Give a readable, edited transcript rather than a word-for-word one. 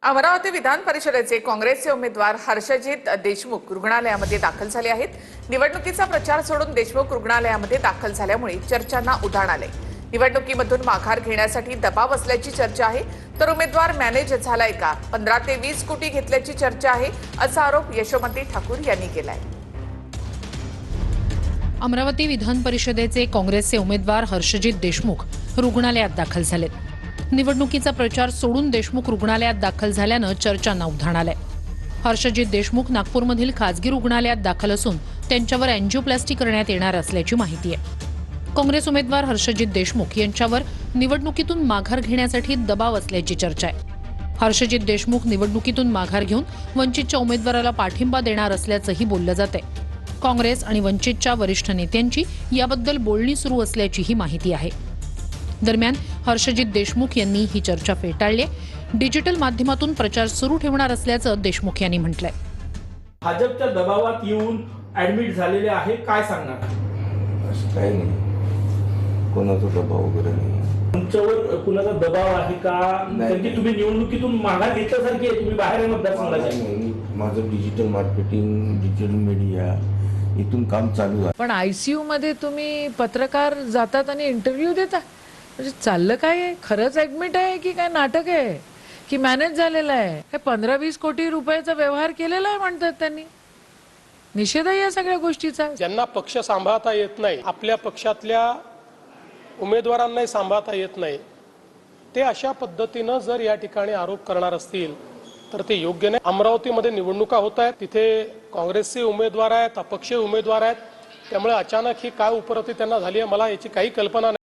अमरावती विधान परिषदेचे काँग्रेसचे उमेदवार हर्षजित देशमुख रुग्णालयामध्ये दाखल झाले आहेत। निवडणुकीचा प्रचार सोडून देशमुख रुग्णालयामध्ये दाखल झाल्यामुळे चर्चांना उधाण आले। निवडणुकीमधून माघार घेण्यासाठी दबाव असल्याची चर्चा आहे, तर उमेदवार मॅनेज झालाय का, 15 ते 20 कोटी घेतल्याची चर्चा आहे, असा आरोप यशोमती ठाकूर यांनी केलाय। अमरावती विधान परिषदेचे काँग्रेसचे उमेदवार हर्षजित देशमुख रुग्णालयात दाखल झालेत। निवडणुकीचा प्रचार सोडून देशमुख रुग्णालयात दाखल झाल्यानं चर्चांना उधाण आलंय। हर्षजित देशमुख नागपूरमधील खासगी रुग्णालयात दाखल असून त्यांच्यावर अँजिओप्लास्टी करण्यात येणार असल्याची माहिती आहे। काँग्रेस उमेदवार हर्षजित देशमुख यांच्यावर निवडणुकीतून माघार घेण्यासाठी दबाव असल्याची चर्चा आहे। हर्षजित देशमुख निवडणुकीतून माघार घेऊन वंचितच्या उमेदवाराला पाठिंबा देणार असल्याचंही बोललं जातंय। काँग्रेस आणि वंचितच्या वरिष्ठ नेत्यांची याबद्दल बोलणी सुरू असल्याचीही माहिती आहे। दरम्यान हर्षजित देशमुख यांनी ही चर्चा फेटाळली। डिजिटल माध्यमातून प्रचार सुरू ठेवणार असल्याचं देशमुख यांनी म्हटलंय। भाजपच्या दबावात येऊन ऍडमिट झालेले आहे, काय सांगणार? असं काही नाही, कोणाचा दबाव वगैरे नाही। तुमच्यावर कुणाचा दबाव आहे का? कारण की तुम्ही निवडणुकीतून माघार घेतल्यासारखी आहे, तुम्ही बाहेर मतदारसंघाचे। माझं डिजिटल मार्केटिंग, डिजिटल मीडिया इथून काम चालू आहे। पण आयसीयू मध्ये तुम्ही पत्रकार जातात आणि इंटरव्ह्यू देता, म्हणजे चाललं काय आहे? खरंच ऍडमिट आहे की काय नाटक आहे की मॅनेज झालेलं आहे? हे 15-20 कोटी रुपयाचा व्यवहार केलेला आहे म्हणतात त्यांनी। निषेध आहे या सगळ्या गोष्टीचा। ज्यांना पक्ष सांभाळता येत नाही, आपल्या पक्षातल्या उमेदवारांनाही सांभाळता येत नाही, ते अशा पद्धतीनं जर या ठिकाणी आरोप करणार असतील तर ते योग्य नाही। अमरावतीमध्ये निवडणुका होत आहेत, तिथे काँग्रेसचे उमेदवार आहेत, अपक्ष उमेदवार आहेत, त्यामुळे अचानक ही काय उपरती त्यांना झाली आहे मला याची काही कल्पना नाही।